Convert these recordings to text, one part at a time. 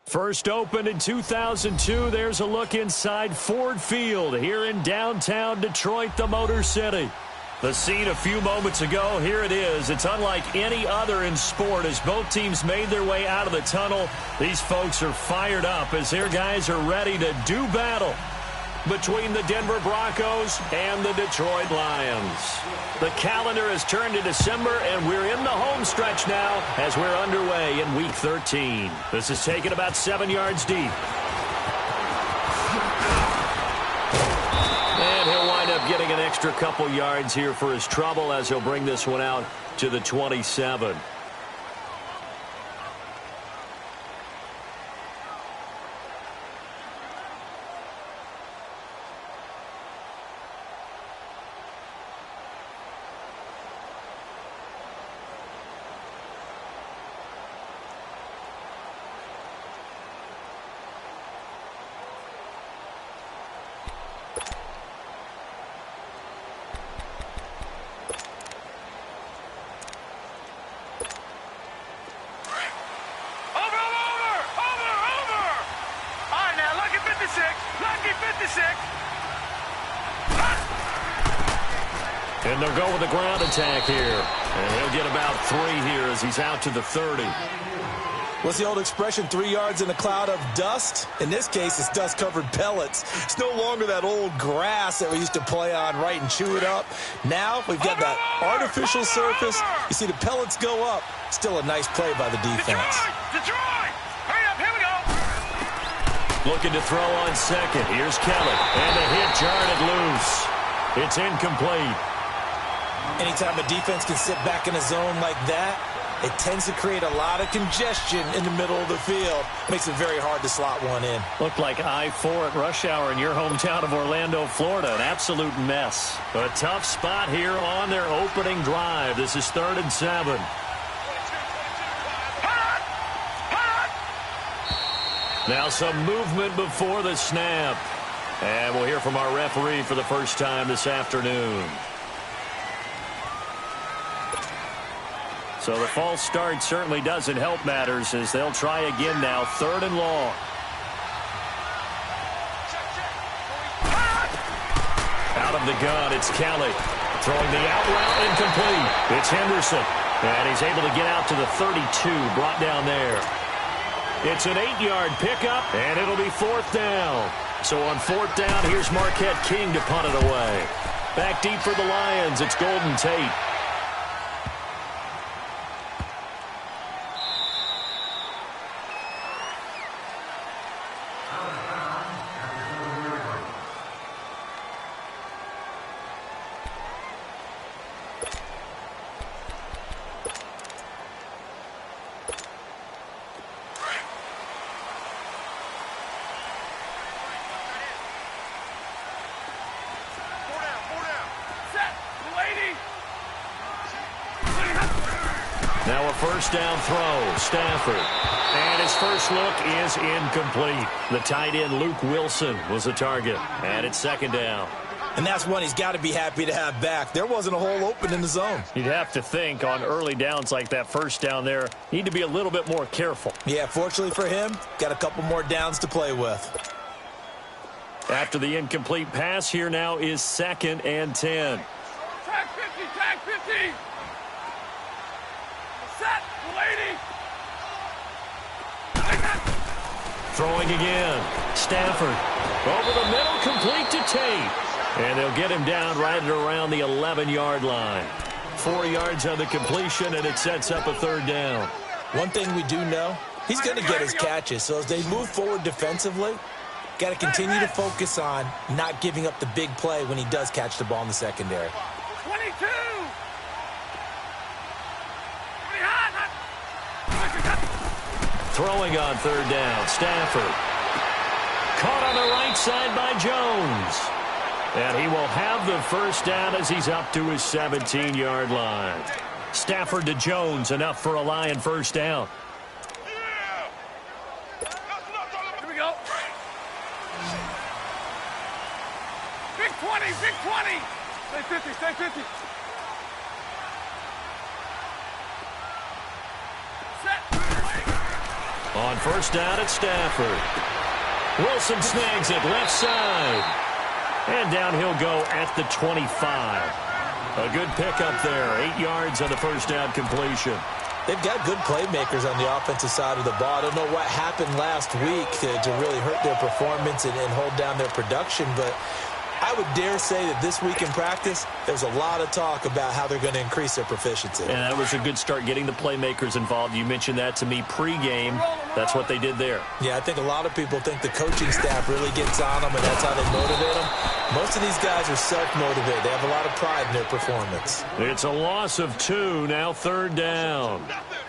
First opened in 2002, there's a look inside Ford Field here in downtown Detroit, the Motor City. The scene a few moments ago, here it is. It's unlike any other in sport as both teams made their way out of the tunnel. These folks are fired up as their guys are ready to do battle between the Denver Broncos and the Detroit Lions. The calendar has turned to December, and we're in the home stretch now as we're underway in Week 13. This is taken about 7 yards deep. And he'll wind up getting an extra couple yards here for his trouble as he'll bring this one out to the 27. And they'll go with the ground attack here. And he'll get about 3 here as he's out to the 30. What's the old expression, 3 yards in a cloud of dust? In this case, it's dust-covered pellets. It's no longer that old grass that we used to play on, right, and chew it up. Now we've got that artificial surface. You see the pellets go up. Still a nice play by the defense. Detroit! Hurry up, here we go! Looking to throw on second. Here's Kelly. And the hit jarred it loose. It's incomplete. Anytime a defense can sit back in a zone like that, it tends to create a lot of congestion in the middle of the field. Makes it very hard to slot one in. Looked like I-4 at rush hour in your hometown of Orlando, Florida. An absolute mess. A tough spot here on their opening drive. This is 3rd and 7. Now some movement before the snap. And we'll hear from our referee for the first time this afternoon. So the false start certainly doesn't help matters as they'll try again now. 3rd and long. Out of the gun, it's Kelly. Throwing the out route incomplete. It's Henderson. And he's able to get out to the 32, brought down there. It's an 8-yard pickup, and it'll be 4th down. So on 4th down, here's Marquette King to punt it away. Back deep for the Lions, it's Golden Tate. Now a first down throw, Stafford. And his first look is incomplete. The tight end, Luke Wilson, was the target. And it's 2nd down. And that's one he's got to be happy to have back. There wasn't a hole open in the zone. You'd have to think on early downs like that first down there, need to be a little bit more careful. Yeah, fortunately for him, got a couple more downs to play with. After the incomplete pass, here now is 2nd and 10. Tag 50, tag 50! Set, lady! Throwing again. Stafford. Over the middle, complete to Tate. And they'll get him down right at around the 11-yard line. 4 yards on the completion, and it sets up a 3rd down. One thing we do know, he's going to get his catches. So as they move forward defensively, got to continue to focus on not giving up the big play when he does catch the ball in the secondary. 22! Throwing on 3rd down, Stafford. Caught on the right side by Jones. And he will have the first down as he's up to his 17-yard line. Stafford to Jones, enough for a Lion first down. Here we go. Big 20, big 20. Stay 50, stay 50. On first down, it's Stafford. Wilson snags it left side. And down he'll go at the 25. A good pickup there. 8 yards on the first down completion. They've got good playmakers on the offensive side of the ball. I don't know what happened last week to really hurt their performance and hold down their production, but I would dare say that this week in practice, there's a lot of talk about how they're going to increase their proficiency. And that was a good start, getting the playmakers involved. You mentioned that to me pregame. That's what they did there. Yeah, I think a lot of people think the coaching staff really gets on them, and that's how they motivate them. Most of these guys are self-motivated. They have a lot of pride in their performance. It's a loss of 2, now third down.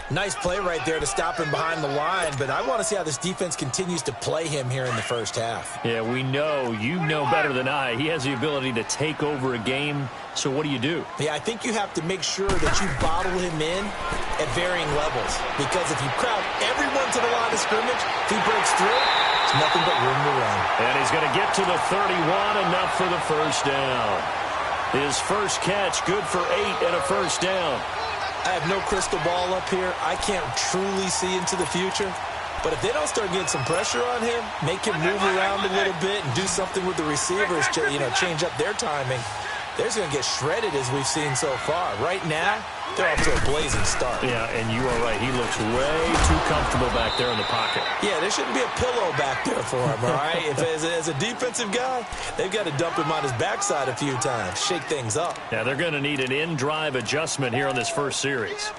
Nice play right there to stop him behind the line, but I want to see how this defense continues to play him here in the first half. Yeah, we know. You know better than I. He has the ability to take over a game, so what do you do? Yeah, I think you have to make sure that you bottle him in at varying levels, because if you crowd everyone to the line of scrimmage, if he breaks through, it's nothing but room to run. And he's going to get to the 31, enough for the first down. His first catch, good for 8 and a first down. I have no crystal ball up here. I can't truly see into the future. But if they don't start getting some pressure on him, make him move around a little bit and do something with the receivers, change up their timing, they're just going to get shredded as we've seen so far. Right now, they're off to a blazing start. Yeah, and you are right. He looks way too comfortable back there in the pocket. Yeah, there shouldn't be a pillow back there for him, all right? As a defensive guy, they've got to dump him on his backside a few times, shake things up. Yeah, they're going to need an in-drive adjustment here on this first series.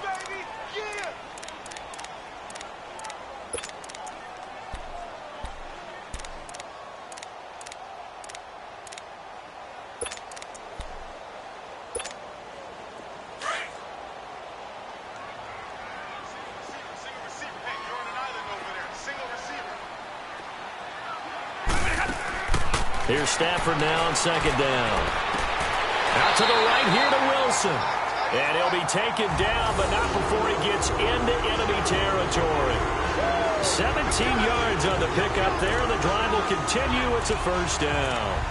Here's Stafford now on second down. Out to the right here to Wilson. And he'll be taken down, but not before he gets into enemy territory. 17 yards on the pickup there. The drive will continue. It's a first down.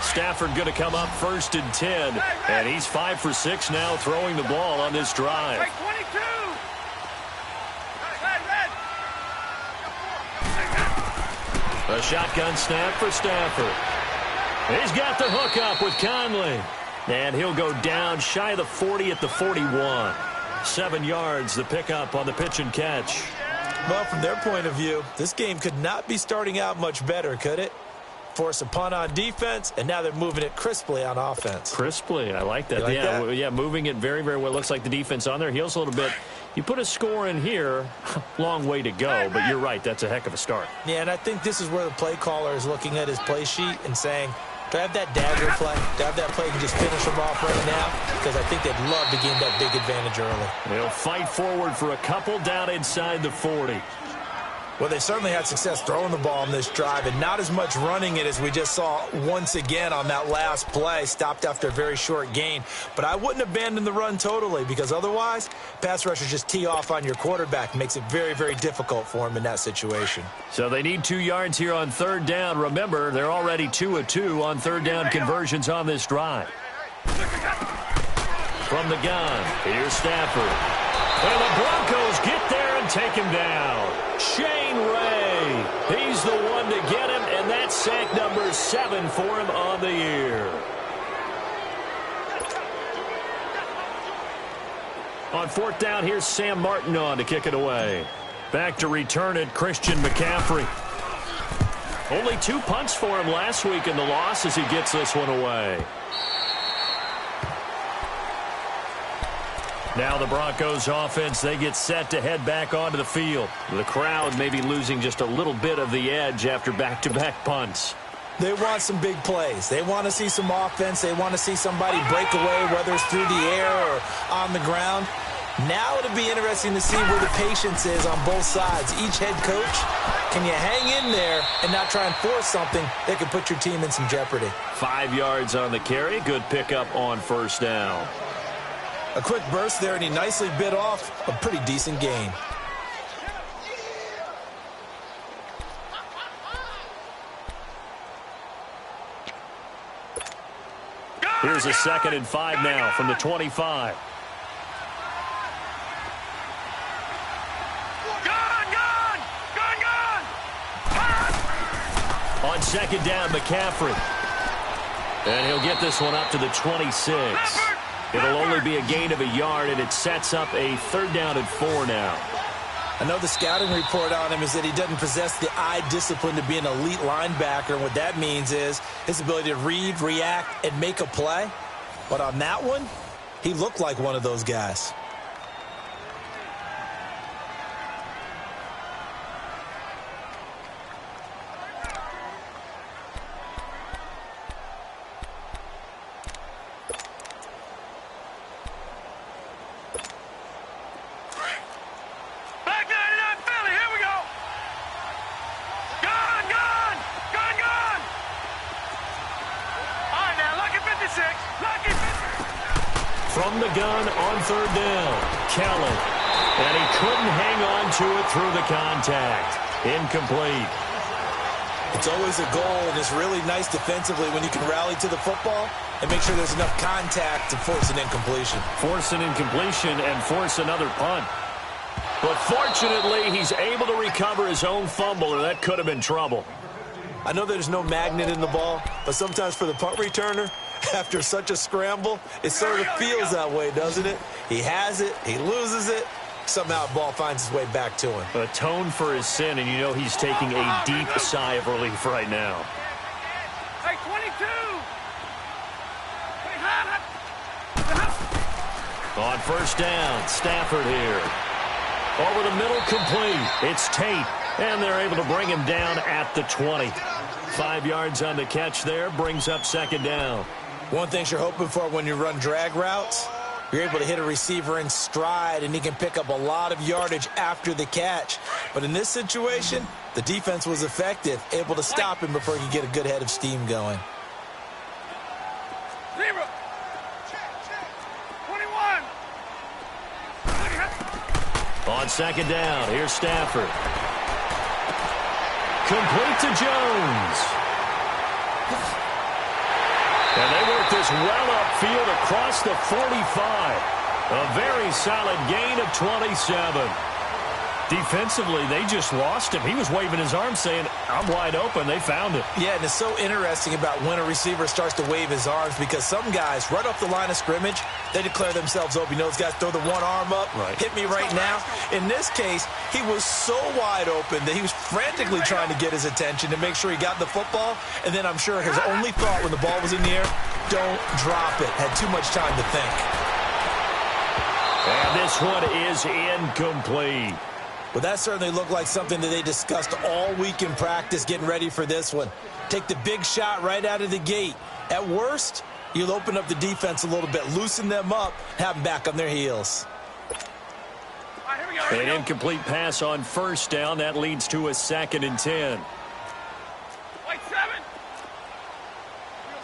Stafford going to come up first and 10, and he's 5 for 6 now throwing the ball on this drive. A shotgun snap for Stafford. He's got the hook up with Conley, and he'll go down shy of the 40 at the 41. 7 yards, the pickup on the pitch and catch. Well, from their point of view, this game could not be starting out much better, could it? Force a punt on defense, and now they're moving it crisply on offense. Crisply, I like that. Yeah, moving it very, very well. Looks like the defense on their heels a little bit. You put a score in here, long way to go, but you're right, that's a heck of a start. Yeah, and I think this is where the play caller is looking at his play sheet and saying, do I have that dagger play? Do I have that play and just finish them off right now? Because I think they'd love to gain that big advantage early. They'll fight forward for a couple down inside the 40. Well, they certainly had success throwing the ball on this drive, and not as much running it as we just saw once again on that last play. Stopped after a very short gain. But I wouldn't abandon the run totally, because otherwise, pass rushers just tee off on your quarterback. Makes it very, very difficult for him in that situation. So they need 2 yards here on third down. Remember, they're already 2 of 2 on third down conversions on this drive. From the gun, here's Stafford. And the Broncos get there and take him down. Shane Ray, he's the one to get him, and that's sack number 7 for him on the year. On fourth down, here's Sam Martin on to kick it away. Back to return it, Christian McCaffrey. Only 2 punts for him last week in the loss as he gets this one away. Now the Broncos offense, they get set to head back onto the field. The crowd may be losing just a little bit of the edge after back-to-back punts. They want some big plays. They want to see some offense. They want to see somebody break away, whether it's through the air or on the ground. Now it'll be interesting to see where the patience is on both sides. Each head coach, can you hang in there and not try and force something that could put your team in some jeopardy? 5 yards on the carry. Good pickup on first down. A quick burst there, and he nicely bit off a pretty decent gain. Here's a 2nd and 5 now from the 25. On 2nd down, McCaffrey. And he'll get this one up to the 26. It'll only be a gain of a yard, and it sets up a 3rd down and 4 now. I know the scouting report on him is that he doesn't possess the eye discipline to be an elite linebacker. And what that means is his ability to read, react, and make a play. But on that one, he looked like one of those guys. From the gun on 3rd down, Kellen. And he couldn't hang on to it through the contact. Incomplete. It's always a goal, and it's really nice defensively when you can rally to the football and make sure there's enough contact to force an incompletion. Force an incompletion and force another punt. But fortunately, he's able to recover his own fumble, or that could have been trouble. I know there's no magnet in the ball, but sometimes for the punt returner, after such a scramble, it sort of feels that way, doesn't it? He has it, he loses it, somehow the ball finds its way back to him. Atone for his sin, and you know he's taking a deep sigh of relief right now. Hey, 22! On 1st down, Stafford here. Over the middle, complete. It's Tate, and they're able to bring him down at the 20. 5 yards on the catch there, brings up 2nd down. One thing you're hoping for when you run drag routes, you're able to hit a receiver in stride, and he can pick up a lot of yardage after the catch. But in this situation, the defense was effective, able to stop him before he could get a good head of steam going. 0. 21. On 2nd down, here's Stafford. Complete to Jones. And they work this well upfield across the 45. A very solid gain of 27. Defensively, they just lost him. He was waving his arms saying, I'm wide open. They found it. Yeah, and it's so interesting about when a receiver starts to wave his arms, because some guys, right off the line of scrimmage, they declare themselves open. You know, those guys throw the one arm up, hit me right now. In this case, he was so wide open that he was frantically trying to get his attention to make sure he got the football. And then I'm sure his only thought when the ball was in the air, don't drop it. Had too much time to think. And this one is incomplete. Well, that certainly looked like something that they discussed all week in practice getting ready for this one. Take the big shot right out of the gate. At worst, you'll open up the defense a little bit, loosen them up, have them back on their heels. An incomplete pass on 1st down. That leads to a 2nd and 10. White 7.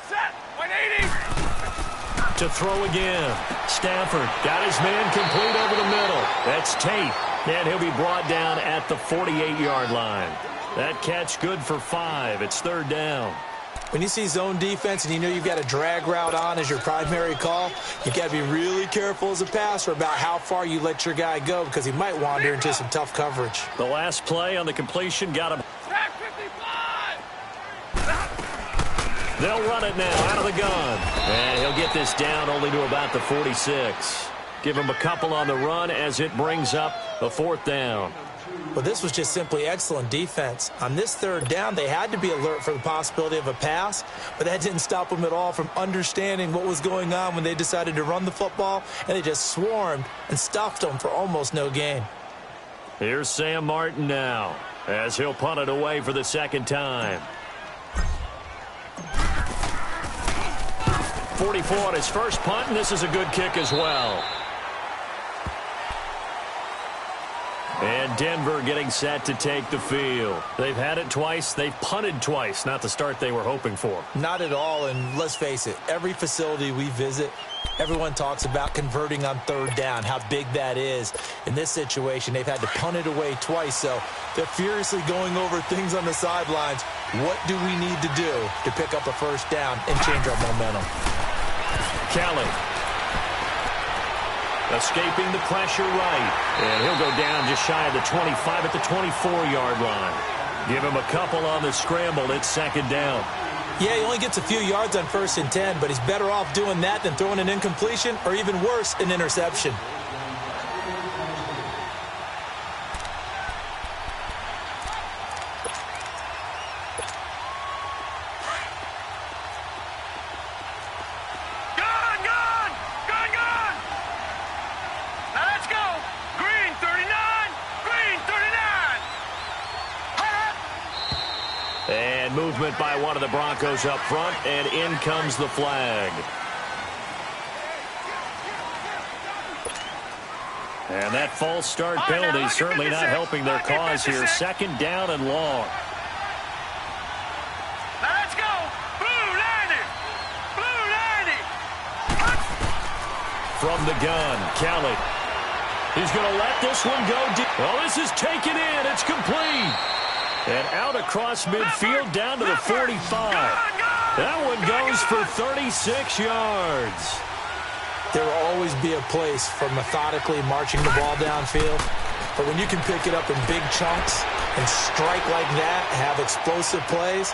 Set. White 80. To throw again. Stafford got his man complete over the middle. That's Tate. And he'll be brought down at the 48-yard line. That catch good for 5. It's 3rd down. When you see zone defense and you know you've got a drag route on as your primary call, you got to be really careful as a passer about how far you let your guy go, because he might wander into some tough coverage. The last play on the completion got him. Tag 55. They'll run it now out of the gun. And he'll get this down only to about the 46. Give him a couple on the run as it brings up a 4th down. Well, this was just simply excellent defense. On this 3rd down, they had to be alert for the possibility of a pass, but that didn't stop them at all from understanding what was going on when they decided to run the football, and they just swarmed and stuffed them for almost no gain. Here's Sam Martin now as he'll punt it away for the 2nd time. 44 on his first punt, and this is a good kick as well. And Denver getting set to take the field. They've had it twice. They've punted twice. Not the start they were hoping for. Not at all, and let's face it, every facility we visit, everyone talks about converting on 3rd down, how big that is. In this situation, they've had to punt it away twice, so they're furiously going over things on the sidelines. What do we need to do to pick up a 1st down and change our momentum? Kelly. Escaping the pressure right. And he'll go down just shy of the 25 at the 24-yard line. Give him a couple on the scramble. It's second down. Yeah, he only gets a few yards on 1st and 10, but he's better off doing that than throwing an incompletion or even worse, an interception. Movement by one of the Broncos up front, and in comes the flag. And that false start penalty certainly not helping their cause here. Second down and long. Now let's go. Blue 90. Blue 90. From the gun, Kelly. He's going to let this one go deep. Oh, this is taken in. It's complete. And out across midfield down to the 45. That one goes for 36 yards. There will always be a place for methodically marching the ball downfield. But when you can pick it up in big chunks and strike like that, have explosive plays,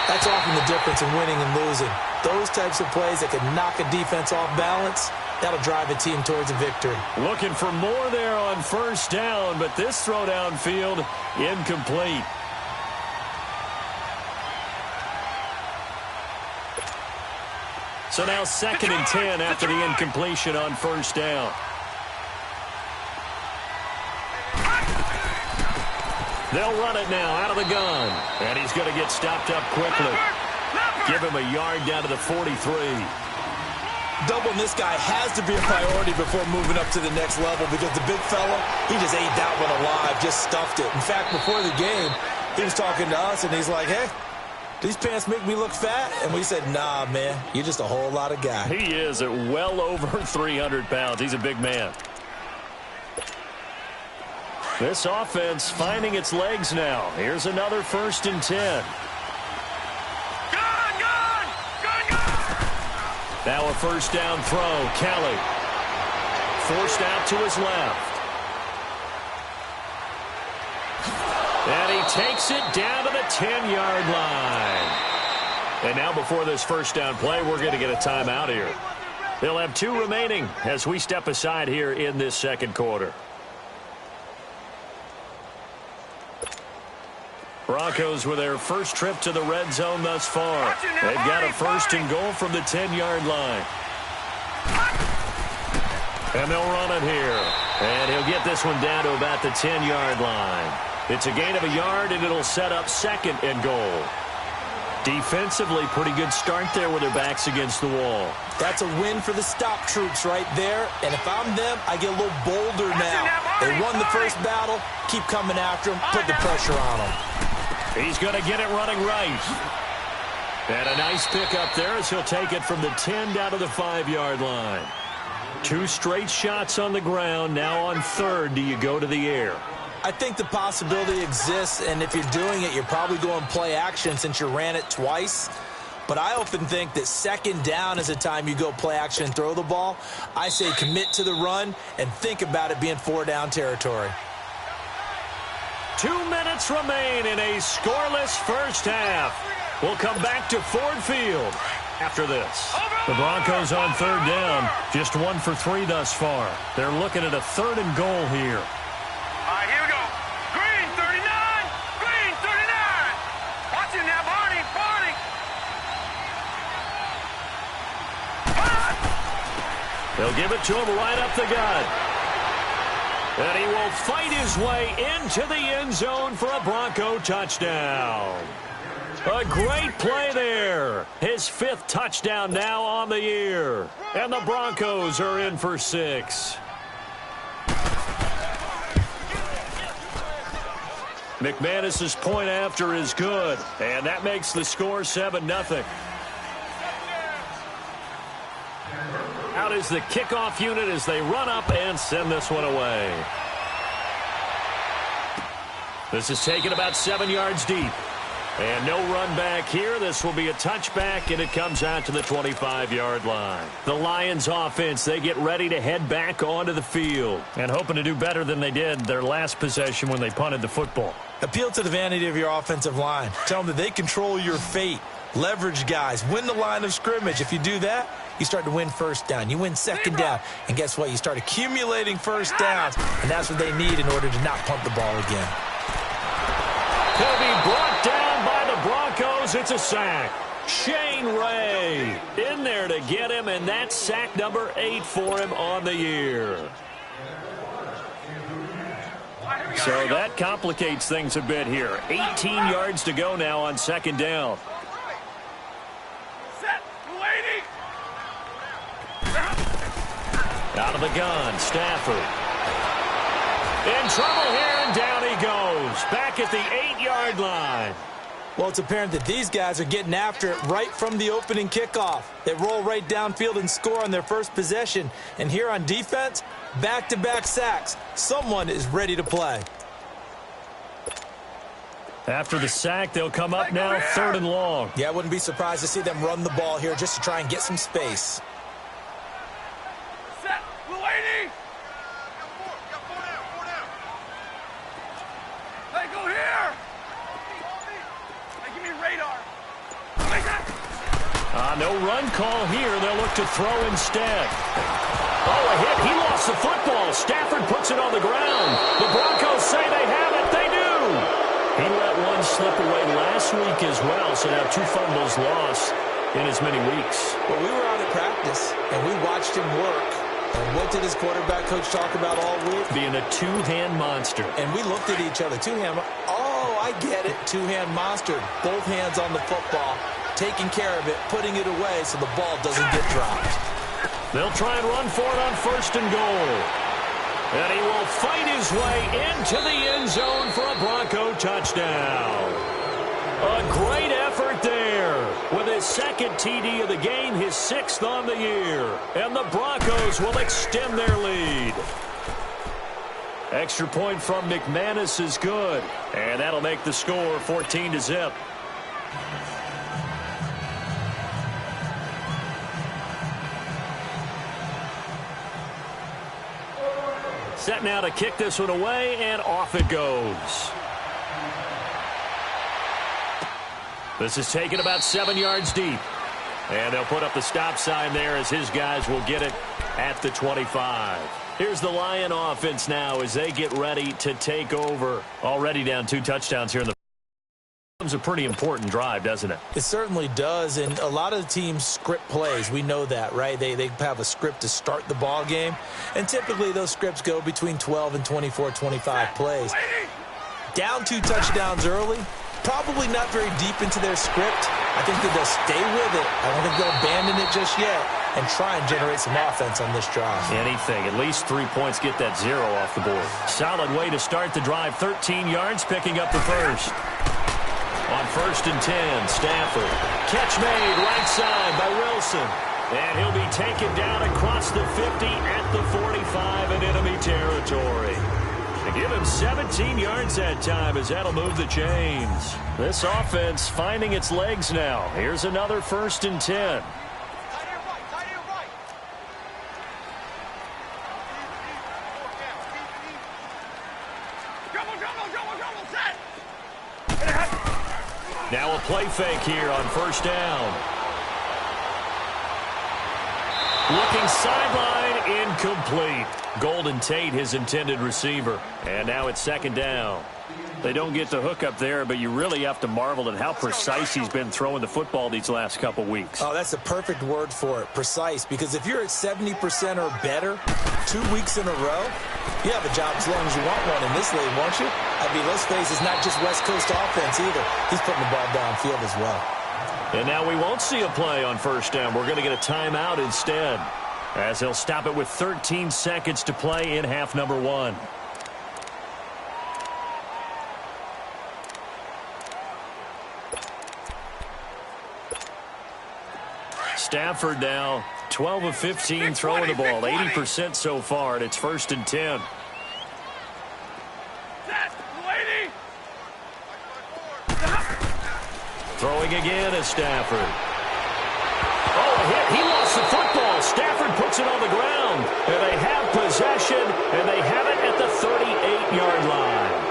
that's often the difference in winning and losing. Those types of plays that can knock a defense off balance, that'll drive a team towards a victory. Looking for more there on first down, but this throw downfield incomplete. So now 2nd and 10 after the incompletion on first down. They'll run it now out of the gun. And he's going to get stopped up quickly. Give him a yard down to the 43. Doubling this guy has to be a priority before moving up to the next level because the big fella, he just ate that one alive, just stuffed it. In fact, before the game, he was talking to us, and he's like, hey, these pants make me look fat? And we said, nah, man, you're just a whole lot of guy. He is at well over 300 pounds. He's a big man. This offense finding its legs now. Here's another 1st and 10. Now a first down throw. Kelly forced out to his left. And he takes it down to the 10-yard line. And now before this first down play, we're going to get a timeout here. They'll have 2 remaining as we step aside here in this second quarter. Broncos with their first trip to the red zone thus far. They've got a 1st and goal from the 10-yard line. And they'll run it here. And he'll get this one down to about the 10-yard line. It's a gain of a yard, and it'll set up 2nd and goal. Defensively, pretty good start there with their backs against the wall. That's a win for the stop troops right there. And if I'm them, I get a little bolder now. They won the first battle. Keep coming after them. Put the pressure on them. He's going to get it running right. And a nice pickup there as he'll take it from the 10 down to the 5-yard line. 2 straight shots on the ground. Now on 3rd, do you go to the air? I think the possibility exists, and if you're doing it, you're probably going play action since you ran it twice. But I often think that 2nd down is a time you go play action and throw the ball. I say commit to the run and think about it being 4-down territory. 2 minutes remain in a scoreless first half. We'll come back to Ford Field after this. The Broncos on 3rd down, just 1 for 3 thus far. They're looking at a 3rd and goal here. All right, here we go. Green 39. Green 39. Watch it now, Barney. Barney. They'll give it to him right up the gut. And he will fight his way into the end zone for a Bronco touchdown. A great play there. His 5th touchdown now on the year. And the Broncos are in for 6. McManus's point after is good. And that makes the score 7-0. Out is the kickoff unit as they run up and send this one away. This is taken about 7 yards deep. And no run back here. This will be a touchback, and it comes out to the 25-yard line. The Lions offense, they get ready to head back onto the field and hoping to do better than they did their last possession when they punted the football. Appeal to the vanity of your offensive line. Tell them that they control your fate. Leverage guys. Win the line of scrimmage. If you do that, you start to win first down. You win second down. And guess what? You start accumulating first downs. And that's what they need in order to not punt the ball again. He'll be brought down by the Broncos. It's a sack. Shane Ray in there to get him, and that's sack number 8 for him on the year. So that complicates things a bit here. 18 yards to go now on second down. Out of the gun, Stafford. In trouble here, and down he goes. Back at the 8-yard line. Well, it's apparent that these guys are getting after it right from the opening kickoff. They roll right downfield and score on their first possession. And here on defense, back-to-back sacks. Someone is ready to play. After the sack, they'll come up now 3rd and long. Yeah, I wouldn't be surprised to see them run the ball here just to try and get some space. No run call here. They'll look to throw instead. Oh, a hit. He lost the football. Stafford puts it on the ground. The Broncos say they have it. They do. He let one slip away last week as well, so now 2 fumbles lost in as many weeks. Well, we were out at practice, and we watched him work. And what did his quarterback coach talk about all week? Being a two-hand monster. And we looked at each other. Two-hand. Oh, I get it. Two-hand monster. Both hands on the football. Taking care of it, putting it away so the ball doesn't get dropped. They'll try and run for it on 1st and goal. And he will fight his way into the end zone for a Bronco touchdown. A great effort there with his 2nd TD of the game, his 6th on the year. And the Broncos will extend their lead. Extra point from McManus is good. And that'll make the score 14-0. Set now to kick this one away, and off it goes. This is taken about 7 yards deep. And they'll put up the stop sign there as his guys will get it at the 25. Here's the Lion offense now as they get ready to take over. Already down 2 touchdowns here in the It's a pretty important drive, doesn't it? It certainly does, and a lot of the teams script plays. We know that, right? They have a script to start the ball game, and typically those scripts go between 12 and 24, 25 plays. Down 2 touchdowns early, probably not very deep into their script. I think that they'll stay with it. I don't think they'll abandon it just yet and try and generate some offense on this drive. Anything. At least 3 points, get that 0 off the board. Solid way to start the drive. 13 yards, picking up the first. On 1st and 10, Stafford. Catch made right side by Wilson. And he'll be taken down across the 50 at the 45 in enemy territory. They give him 17 yards that time as that'll move the chains. This offense finding its legs now. Here's another 1st and 10. Now a play fake here on 1st down. Looking sideline, incomplete. Golden Tate, his intended receiver. And now it's 2nd down. They don't get the hook up there, but you really have to marvel at how precise he's been throwing the football these last couple weeks. Oh, that's a perfect word for it, precise, because if you're at 70% or better 2 weeks in a row, you have a job as long as you want one in this league, won't you? I mean, let's face it, it's not just West Coast offense either. He's putting the ball downfield as well. And now we won't see a play on 1st down. We're going to get a timeout instead, as he'll stop it with 13 seconds to play in half number 1. Stafford now 12 of 15 throwing the ball, 80% so far, and it's 1st and 10. Throwing again is Stafford. Oh, a hit. He lost the football. Stafford puts it on the ground. And they have possession, and they have it at the 38-yard line.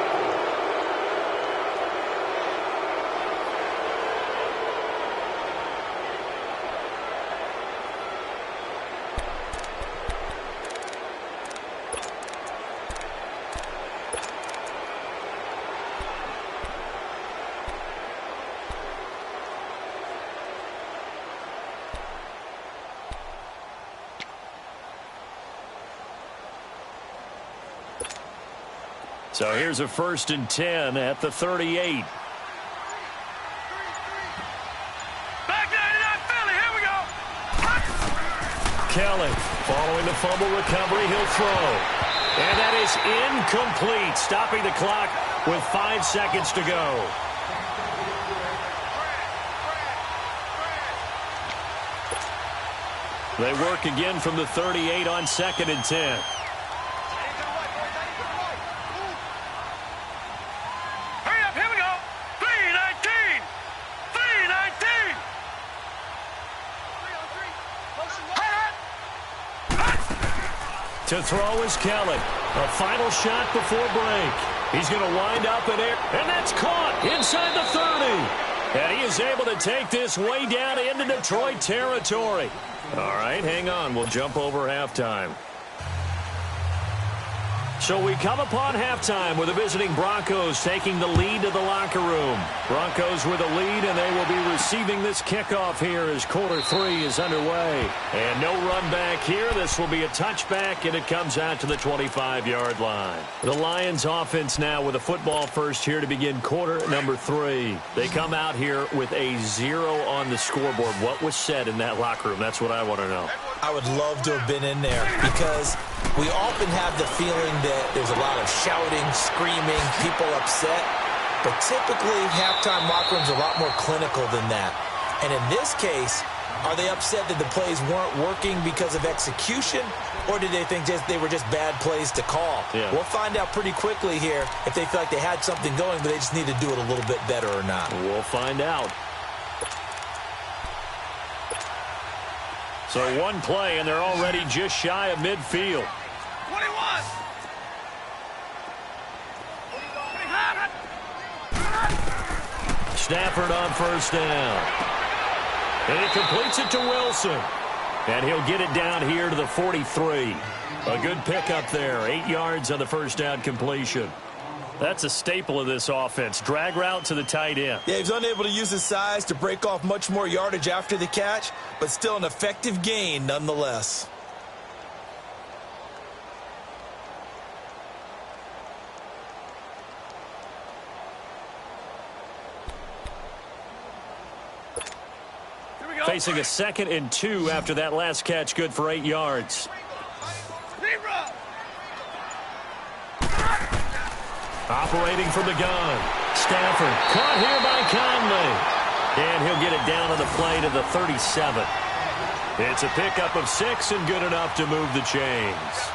So here's a 1st and 10 at the 38. Back 99 Philly, here we go. Kelly following the fumble recovery, he'll throw. And that is incomplete, stopping the clock with 5 seconds to go. They work again from the 38 on 2nd and 10. To throw is Kelly. A final shot before break. He's going to wind up in air. And that's caught inside the 30. And he is able to take this way down into Detroit territory. All right, hang on. We'll jump over halftime. So we come upon halftime with the visiting Broncos taking the lead to the locker room. Broncos with a lead, and they will be receiving this kickoff here as quarter 3 is underway. And no run back here. This will be a touchback, and it comes out to the 25-yard line. The Lions offense now with a football first here to begin quarter number 3. They come out here with a 0 on the scoreboard. What was said in that locker room? That's what I want to know. I would love to have been in there because we often have the feeling that there's a lot of shouting, screaming, people upset. But typically, halftime locker rooms are a lot more clinical than that. And in this case, are they upset that the plays weren't working because of execution? Or did they think they were just bad plays to call? Yeah. We'll find out pretty quickly here if they feel like they had something going, but they just need to do it a little bit better or not. We'll find out. So one play, and they're already just shy of midfield. 21. Stafford on 1st down. And he completes it to Wilson. And he'll get it down here to the 43. A good pickup there. 8 yards on the 1st down completion. That's a staple of this offense. Drag route to the tight end. Yeah, he's unable to use his size to break off much more yardage after the catch, but still an effective gain nonetheless. Facing a 2nd and 2 after that last catch, good for 8 yards. Operating from the gun. Stafford caught here by Conley. And he'll get it down on the play to the 37. It's a pickup of 6 and good enough to move the chains.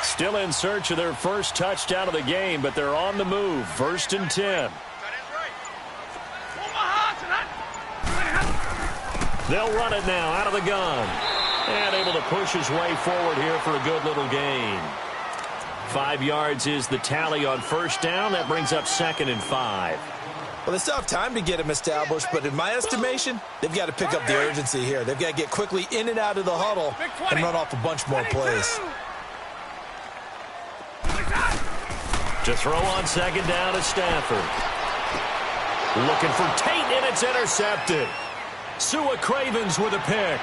Still in search of their first touchdown of the game, but they're on the move. 1st and 10. They'll run it now out of the gun. And able to push his way forward here for a good little gain. 5 yards is the tally on 1st down. That brings up 2nd and 5. Well, they still have time to get him established, but in my estimation, they've got to pick up the urgency here. They've got to get quickly in and out of the huddle and run off a bunch more plays. To throw on 2nd down is Stafford. Looking for Tate, and it's intercepted. Sua Cravens with a pick.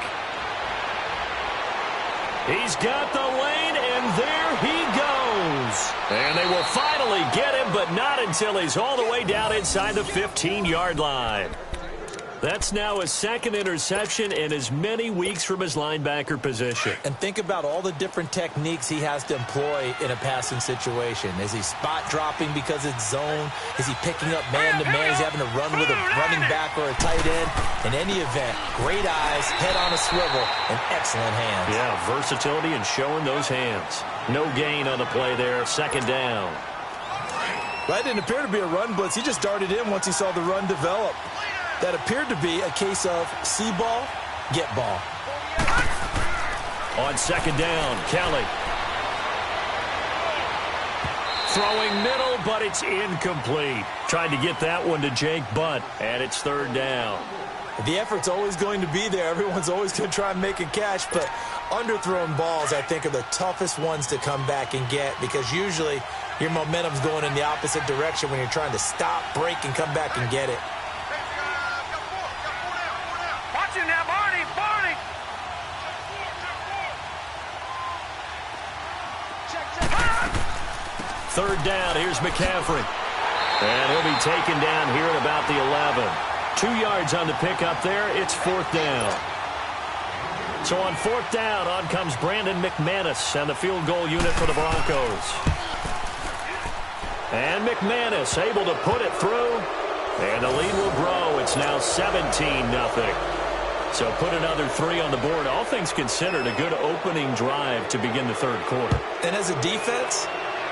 He's got the lane, and there he goes. And they will finally get him, but not until he's all the way down inside the 15-yard line. That's now his second interception in as many weeks from his linebacker position. And think about all the different techniques he has to employ in a passing situation. Is he spot dropping because it's zone? Is he picking up man-to-man? Is he having to run with a running back or a tight end? In any event, great eyes, head on a swivel, and excellent hands. Yeah, versatility and showing those hands. No gain on the play there, second down. That didn't appear to be a run blitz. He just darted in once he saw the run develop. That appeared to be a case of see ball, get ball. On second down, Kelly. Throwing middle, but it's incomplete. Tried to get that one to Jake Butt, and it's third down. The effort's always going to be there. Everyone's always going to try and make a catch, but underthrown balls, I think, are the toughest ones to come back and get because usually your momentum's going in the opposite direction when you're trying to stop, break, and come back and get it. Watch it now, Barney! Barney! Third down, here's McCaffrey. And he'll be taken down here at about the 11. 2 yards on the pickup there. It's fourth down. So on fourth down, on comes Brandon McManus and the field goal unit for the Broncos. And McManus able to put it through. And the lead will grow. It's now 17-0. So put another 3 on the board. All things considered, a good opening drive to begin the third quarter. And as a defense,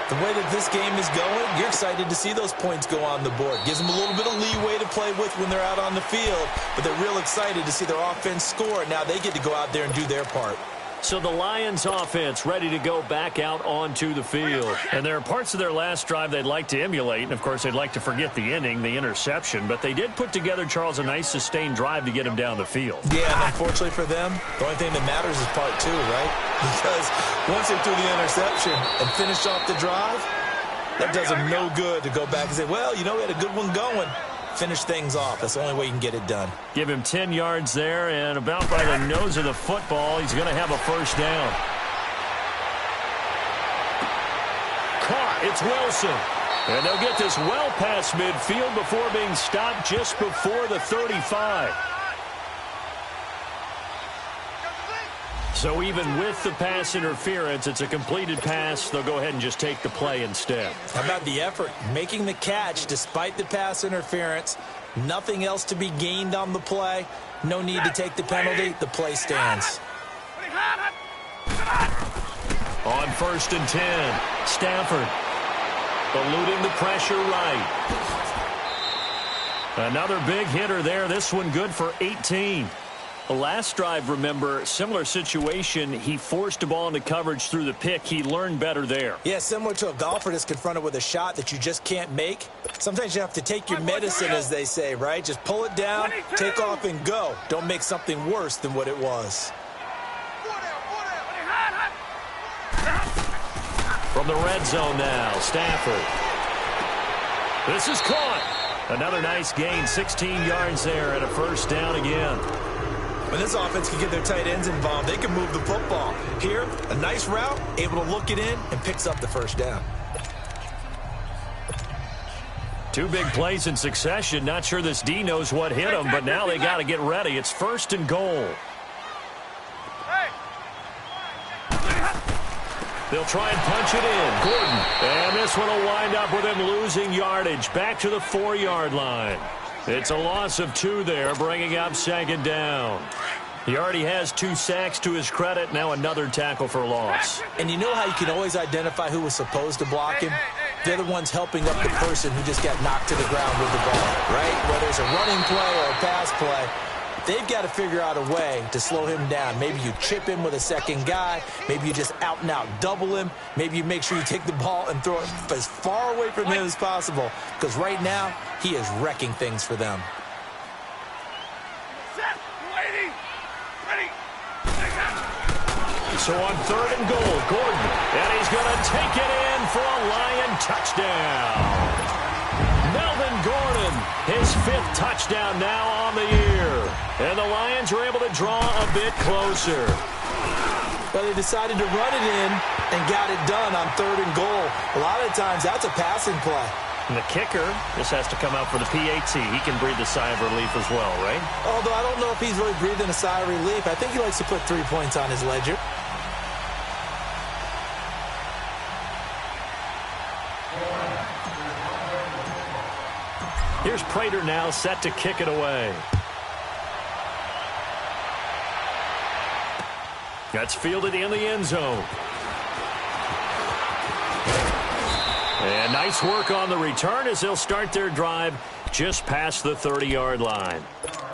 the way that this game is going, you're excited to see those points go on the board. Gives them a little bit of leeway to play with when they're out on the field, but they're real excited to see their offense score. Now they get to go out there and do their part. So the Lions offense ready to go back out onto the field. And there are parts of their last drive they'd like to emulate. And, of course, they'd like to forget the inning, the interception. But they did put together, Charles, a nice sustained drive to get him down the field. Yeah, and unfortunately for them, the only thing that matters is part 2, right? Because once they threw the interception and finished off the drive, that does them no good to go back and say, well, you know, we had a good one going. Finish things off. That's the only way you can get it done. Give him 10 yards there, and about by the nose of the football, he's going to have a first down. Caught. It's Wilson. And they'll get this well past midfield before being stopped just before the 35. So even with the pass interference, it's a completed pass. They'll go ahead and just take the play instead. How about the effort? Making the catch despite the pass interference. Nothing else to be gained on the play. No need to take the penalty. The play stands. On first and 10, Stafford eluding the pressure right. Another big hitter there. This one good for 18. The last drive, remember, similar situation. He forced a ball into coverage through the pick. He learned better there. Yeah, similar to a golfer that's confronted with a shot that you just can't make. Sometimes you have to take your medicine, as they say, right? Just pull it down, take off, and go. Don't make something worse than what it was. From the red zone now, Stafford. This is caught. Another nice gain, 16 yards there, and a first down again. When this offense can get their tight ends involved, they can move the football. Here, a nice route, able to look it in, and picks up the first down. 2 big plays in succession. Not sure this D knows what hit him, but now they got to get ready. It's first and goal. They'll try and punch it in. Gordon. And this one will wind up with him losing yardage. Back to the 4-yard line. It's a loss of 2 there, bringing up second down. He already has 2 sacks to his credit. Now another tackle for loss. And you know how you can always identify who was supposed to block him? They're the ones helping up the person who just got knocked to the ground with the ball, right? Whether it's a running play or a pass play, they've got to figure out a way to slow him down. Maybe you chip him with a second guy. Maybe you just out-and-out double him. Maybe you make sure you take the ball and throw it as far away from him as possible. Because right now, he is wrecking things for them. So on third and goal, Gordon. And he's going to take it in for a Lion touchdown. Melvin Gordon, his 5th touchdown now on the year. And the Lions are able to draw a bit closer. But they decided to run it in and got it done on third and goal. A lot of times, that's a passing play. And the kicker, this has to come out for the PAT. He can breathe a sigh of relief as well, right? Although I don't know if he's really breathing a sigh of relief. I think he likes to put 3 points on his ledger. Here's Prater now set to kick it away. That's fielded in the end zone. And nice work on the return as they'll start their drive just past the 30-yard line.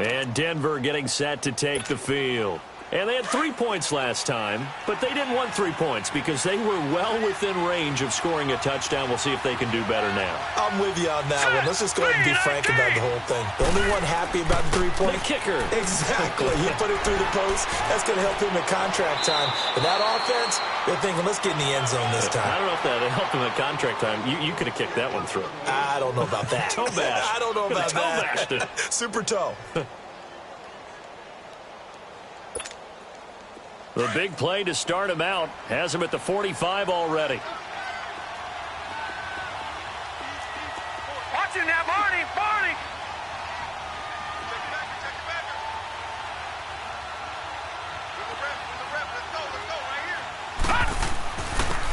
And Denver getting set to take the field. And they had 3 points last time, but they didn't want 3 points because they were well within range of scoring a touchdown. We'll see if they can do better now. I'm with you on that one. Let's just go ahead and be frank about the whole thing. The only one happy about the 3-point? The kicker. Exactly. He put it through the post. That's going to help him at contract time. But that offense, they're thinking, let's get in the end zone this time. I don't know if that helped him at contract time. You could have kicked that one through. I don't know about that. Toe bash. I don't know about toe that. Bashed it. Super toe. The big play to start him out has him at the 45 already. Watch it now, Barney. Barney.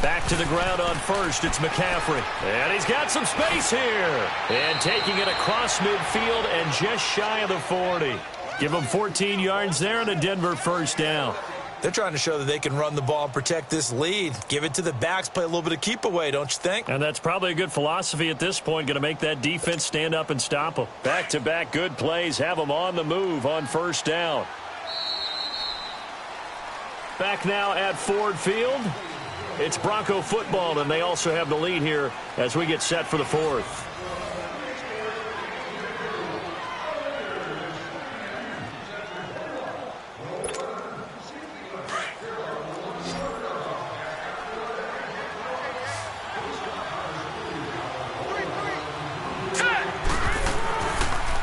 Back to the ground on first. It's McCaffrey. And he's got some space here. And taking it across midfield and just shy of the 40. Give him 14 yards there and a Denver first down. They're trying to show that they can run the ball and protect this lead. Give it to the backs, play a little bit of keep away, don't you think? And that's probably a good philosophy at this point, going to make that defense stand up and stop them. Back-to-back good plays have them on the move on first down. Back now at Ford Field. It's Bronco football, and they also have the lead here as we get set for the fourth.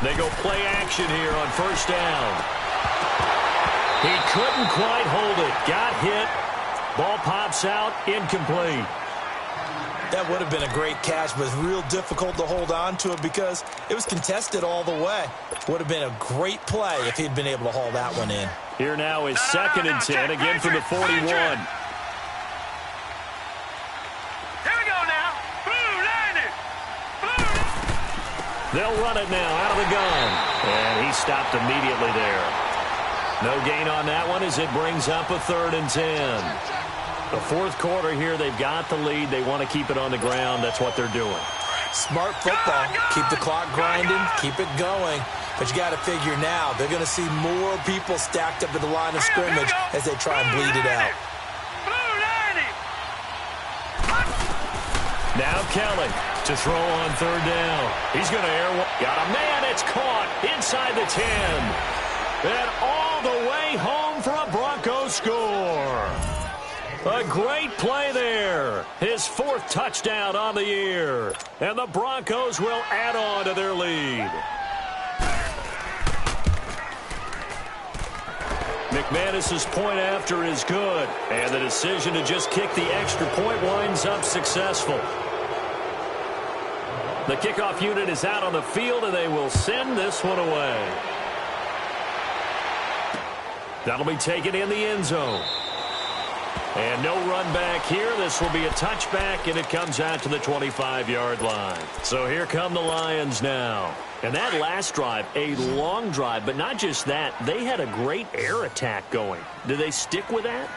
They go play action here on first down. He couldn't quite hold it. Got hit. Ball pops out. Incomplete. That would have been a great catch, but it's real difficult to hold on to it because it was contested all the way. Would have been a great play if he'd been able to haul that one in. Here now is 2nd and 10, again from the 41. Here we go now. Blue 90. Blue. They'll run it now out of the gun. And he stopped immediately there. No gain on that one as it brings up a 3rd and 10. The fourth quarter here, they've got the lead. They want to keep it on the ground. That's what they're doing. Smart football. Keep the clock grinding. Keep it going. But you got to figure now, they're going to see more people stacked up at the line of scrimmage as they try and bleed it out. Blue 90. Now Kelly to throw on 3rd down. He's going to air one. Got a man. It's caught inside the 10. And all the way home for a Broncos score. A great play there. His 4th touchdown on the year. And the Broncos will add on to their lead. McManus's point after is good. And the decision to just kick the extra point winds up successful. The kickoff unit is out on the field, and they will send this one away. That'll be taken in the end zone. And no run back here. This will be a touchback, and it comes out to the 25-yard line. So here come the Lions now. And that last drive, a long drive, but not just that. They had a great air attack going. Do they stick with that?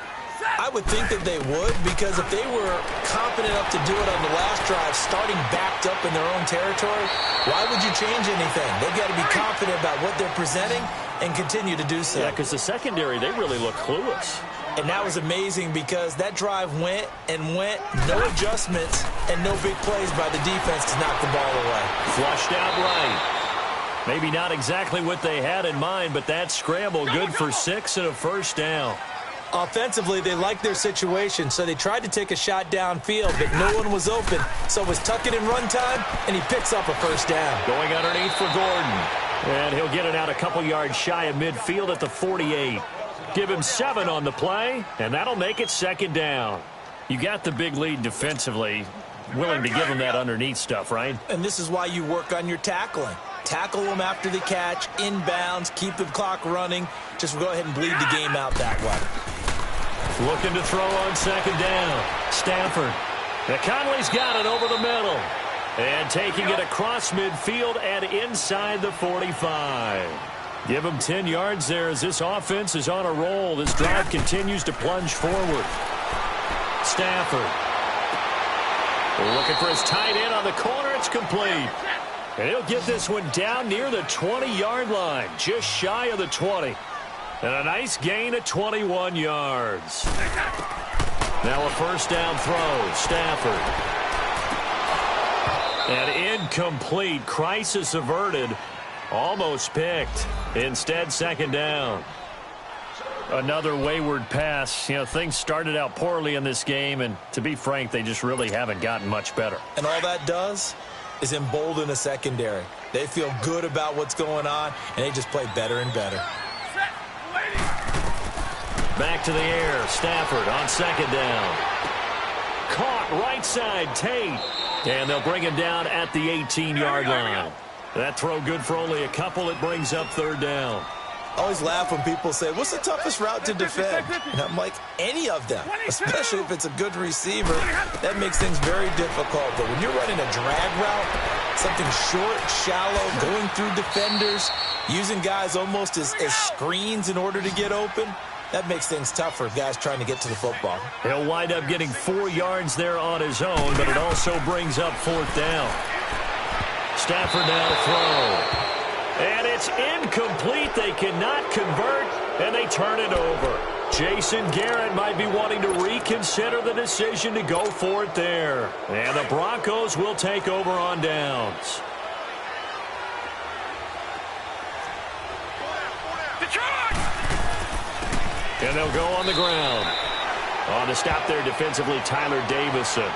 I would think that they would, because if they were confident enough to do it on the last drive, starting backed up in their own territory, why would you change anything? They've got to be confident about what they're presenting and continue to do so. Yeah, because the secondary, they really look clueless. And that was amazing because that drive went and went, no adjustments, and no big plays by the defense to knock the ball away. Flushed out right. Maybe not exactly what they had in mind, but that scramble good for 6 and a first down. Offensively, they liked their situation, so they tried to take a shot downfield, but no one was open. So it was tuck it in run time, and he picks up a first down. Going underneath for Gordon. And he'll get it out a couple yards shy of midfield at the 48. Give him 7 on the play, and that'll make it 2nd down. You got the big lead defensively. willing to give them that underneath stuff, right? And this is why you work on your tackling. Tackle them after the catch, inbounds, keep the clock running. Just go ahead and bleed the game out that way. Looking to throw on second down. Stafford. Conley's got it over the middle. And taking it across midfield and inside the 45. Give him 10 yards there as this offense is on a roll. This drive continues to plunge forward. Stafford. Looking for his tight end on the corner. It's complete. And he'll get this one down near the 20-yard line, just shy of the 20. And a nice gain of 21 yards. Now a first down throw. Stafford. And incomplete. Crisis averted. Almost picked. Instead, second down. Another wayward pass. You know, things started out poorly in this game, and to be frank, they just really haven't gotten much better. And all that does is embolden the secondary. They feel good about what's going on, and they just play better and better. Back to the air. Stafford on second down. Caught right side. Tate. And they'll bring him down at the 18-yard line. That throw good for only a couple. It brings up third down. I always laugh when people say, what's the toughest route to defend? And I'm like, any of them, especially if it's a good receiver. That makes things very difficult. But when you're running a drag route, something short, shallow, going through defenders, using guys almost as screens in order to get open, that makes things tough for guys trying to get to the football. He'll wind up getting 4 yards there on his own, but it also brings up fourth down. Stafford now to throw. And it's incomplete. They cannot convert, and they turn it over. Jason Garrett might be wanting to reconsider the decision to go for it there. And the Broncos will take over on downs. And they'll go on the ground. On the stop there defensively, Tyler Davison.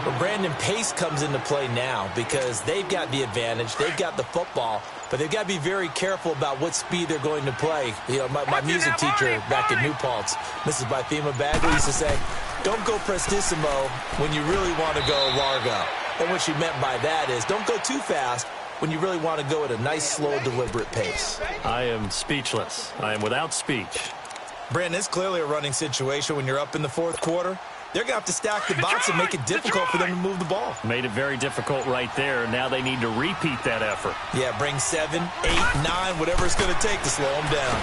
Well, Brandon, pace comes into play now because they've got the advantage. They've got the football, but they've got to be very careful about what speed they're going to play. You know, my music teacher back in New Paltz, Mrs. Bythema Bagley, used to say, don't go prestissimo when you really want to go largo. And what she meant by that is don't go too fast when you really want to go at a nice, slow, deliberate pace. I am speechless. I am without speech. Brandon, it's clearly a running situation when you're up in the fourth quarter. They're going to have to stack the box and make it difficult for them to move the ball. Made it very difficult right there. Now they need to repeat that effort. Yeah, bring 7, 8, 9, whatever it's going to take to slow them down.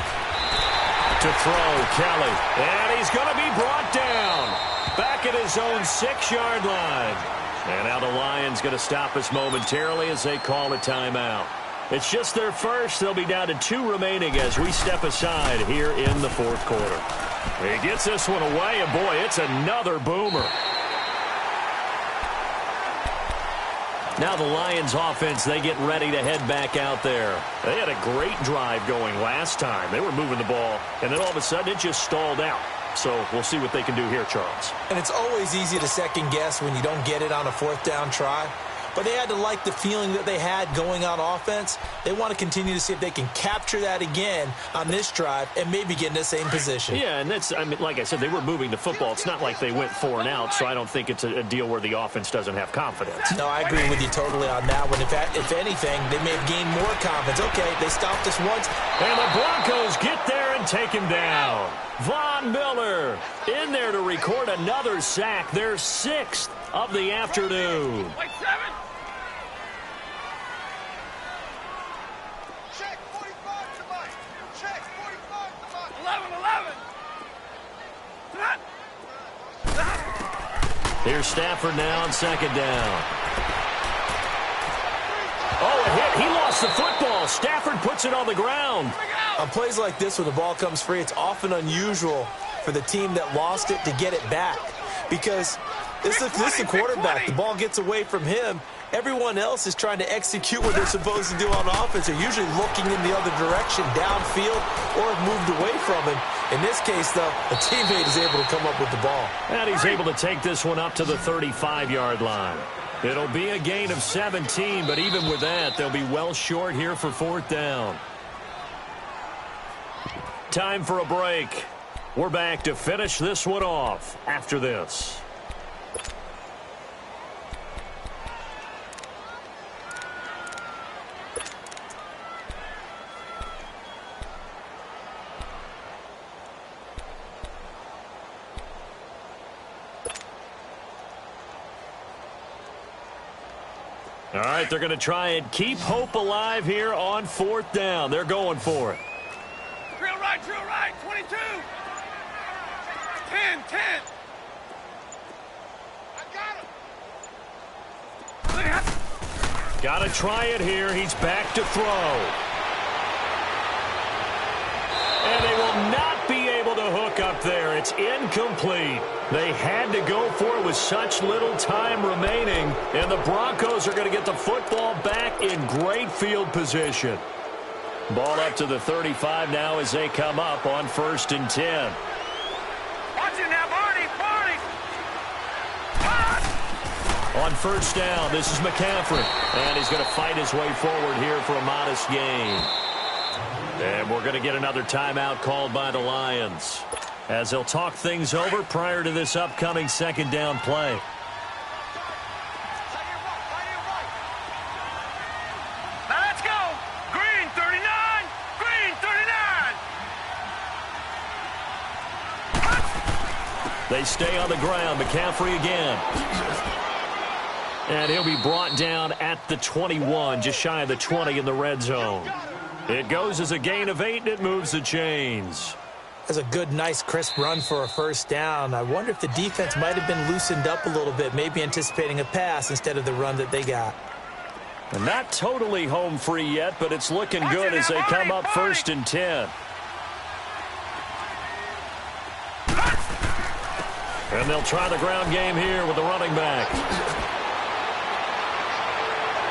To throw, Kelly. And he's going to be brought down. Back at his own 6-yard line. And now the Lions going to stop us momentarily as they call a timeout. It's just their first. They'll be down to 2 remaining as we step aside here in the fourth quarter. He gets this one away, and boy, it's another boomer. Now the Lions offense, they get ready to head back out there. They had a great drive going last time. They were moving the ball, and then all of a sudden it just stalled out. So we'll see what they can do here, Charles. And it's always easy to second guess when you don't get it on a fourth down try. But they had to like the feeling that they had going on offense. They want to continue to see if they can capture that again on this drive and maybe get in the same position. Yeah, and that's, I mean, like I said, they were moving the football. It's not like they went 4 and out, so I don't think it's a deal where the offense doesn't have confidence. No, I agree with you totally on that one. If anything, they may have gained more confidence. Okay, they stopped us once. And the Broncos get there and take him down. Von Miller in there to record another sack, their 6th of the afternoon. Like 7. Check 45 to Mike. Check 45 to Mike. 11. Here's Stafford now on second down. Oh, a hit. He lost the football. Stafford puts it on the ground. On plays like this, when the ball comes free, it's often unusual for the team that lost it to get it back. Because this is the quarterback. The ball gets away from him. Everyone else is trying to execute what they're supposed to do on offense. They're usually looking in the other direction, downfield, or have moved away from him. In this case, though, a teammate is able to come up with the ball. And he's able to take this one up to the 35-yard line. It'll be a gain of 17, but even with that, they'll be well short here for fourth down. Time for a break. We're back to finish this one off after this. All right, they're going to try and keep hope alive here on 4th down. They're going for it. Drill right, 22. 10. I got him. Got to try it here. He's back to throw. And they will not be able to hook up there. It's incomplete. They had to go for it with such little time remaining. And the Broncos are going to get the football back in great field position. Ball up to the 35 now as they come up on 1st and 10. Watch it now, Barney. On 1st down, this is McCaffrey. And he's going to fight his way forward here for a modest gain. And we're going to get another timeout called by the Lions, as they'll talk things over prior to this upcoming 2nd down play. Now let's go. Green 39. Green 39. They stay on the ground. McCaffrey again. And he'll be brought down at the 21, just shy of the 20 in the red zone. It goes as a gain of 8, and it moves the chains. That's a good, nice, crisp run for a 1st down. I wonder if the defense might have been loosened up a little bit, maybe anticipating a pass instead of the run that they got. And not totally home free yet, but it's looking good as they come up 1st and 10. And they'll try the ground game here with the running back.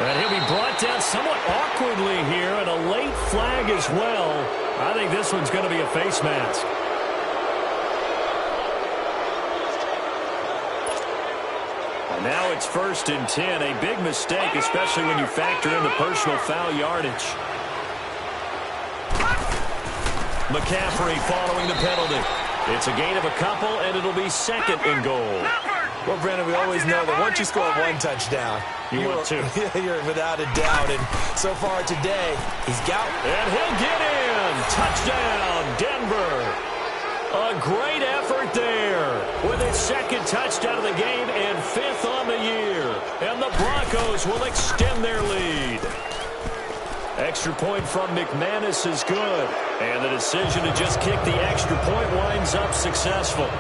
And he'll be brought down somewhat awkwardly here, and a late flag as well. I think this one's going to be a face mask. And now it's 1st and 10. A big mistake, especially when you factor in the personal foul yardage. McCaffrey following the penalty. It's a gain of a couple, and it'll be 2nd and goal. Well, Brandon, we always know that once you score 1 touchdown, you're 2. You're without a doubt. And so far today, he's got. And he'll get in. Touchdown, Denver. A great effort there with his 2nd touchdown of the game and 5th on the year. And the Broncos will extend their lead. Extra point from McManus is good. And the decision to just kick the extra point winds up successful.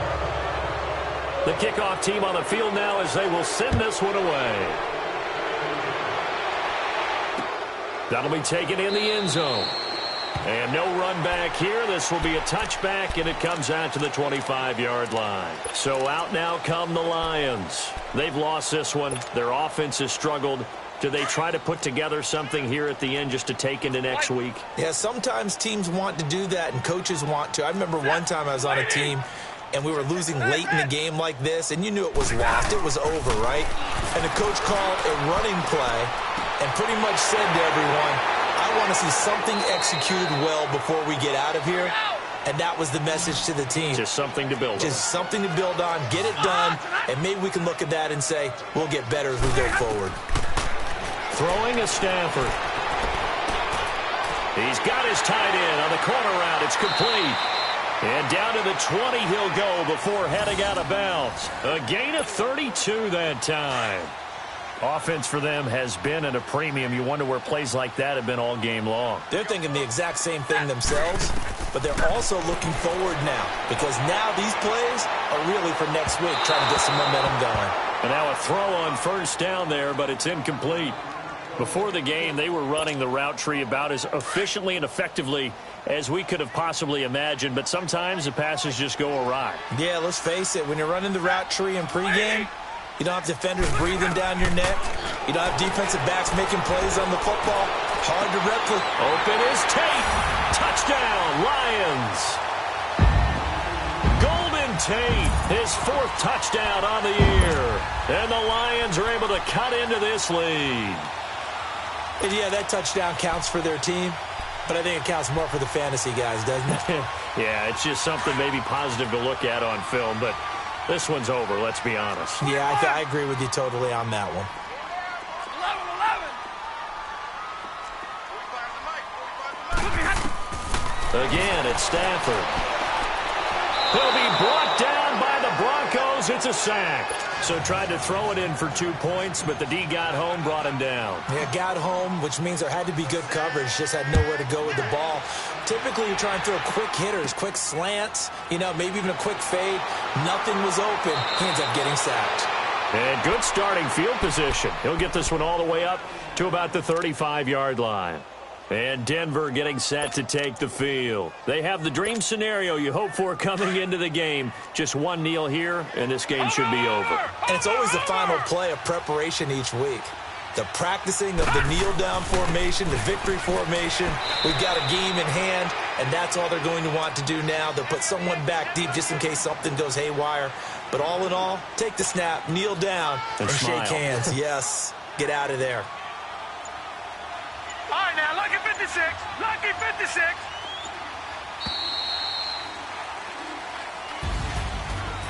The kickoff team on the field now as they will send this one away. That'll be taken in the end zone. And no run back here. This will be a touchback, and it comes out to the 25-yard line. So out now come the Lions. They've lost this one. Their offense has struggled. Do they try to put together something here at the end just to take into next week? Yeah, sometimes teams want to do that, and coaches want to. I remember one time I was on a team, and we were losing late in the game like this, and you knew it was lost. It was over, right? And the coach called a running play and pretty much said to everyone, I want to see something executed well before we get out of here. And that was the message to the team. Just something to build on. Just something to build on, get it done, and maybe we can look at that and say, we'll get better as we go forward. Throwing a Stafford. He's got his tight end on the corner route. It's complete. And down to the 20 he'll go before heading out of bounds. A gain of 32 that time. Offense for them has been at a premium. You wonder where plays like that have been all game long. They're thinking the exact same thing themselves, but they're also looking forward now because now these plays are really for next week, trying to get some momentum going. And now a throw on 1st down there, but it's incomplete. Before the game, they were running the route tree about as efficiently and effectively as we could have possibly imagined, but sometimes the passes just go awry. Yeah, let's face it. When you're running the route tree in pregame, you don't have defenders breathing down your neck. You don't have defensive backs making plays on the football. Hard to replicate. Open is Tate. Touchdown, Lions. Golden Tate, his 4th touchdown on the year. And the Lions are able to cut into this lead. And yeah, that touchdown counts for their team, but I think it counts more for the fantasy guys, doesn't it? Yeah, it's just something maybe positive to look at on film, but this one's over, let's be honest. Yeah, I agree with you totally on that one. 11. Again, it's Stafford. He'll be brought down by the Broncos It's a sack. So tried to throw it in for 2 points, but the D got home, brought him down. Yeah, got home, which means there had to be good coverage. Just had nowhere to go with the ball. Typically, you're trying to throw quick hitters, quick slants, maybe even a quick fade. Nothing was open. He ends up getting sacked. And good starting field position. He'll get this one all the way up to about the 35-yard line. And Denver getting set to take the field. They have the dream scenario you hope for coming into the game. Just one kneel here, and this game should be over. And it's always the final play of preparation each week. The practicing of the kneel-down formation, the victory formation. We've got a game in hand, and that's all they're going to want to do now. They'll put someone back deep just in case something goes haywire. But all in all, take the snap, kneel down, and shake hands. Yes, get out of there. All right, now, lucky 56. Lucky 56.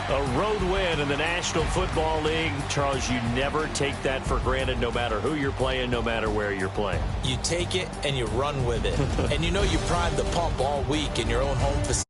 A road win in the National Football League. Charles, you never take that for granted no matter who you're playing, no matter where you're playing. You take it and you run with it. And you primed the pump all week in your own home facility.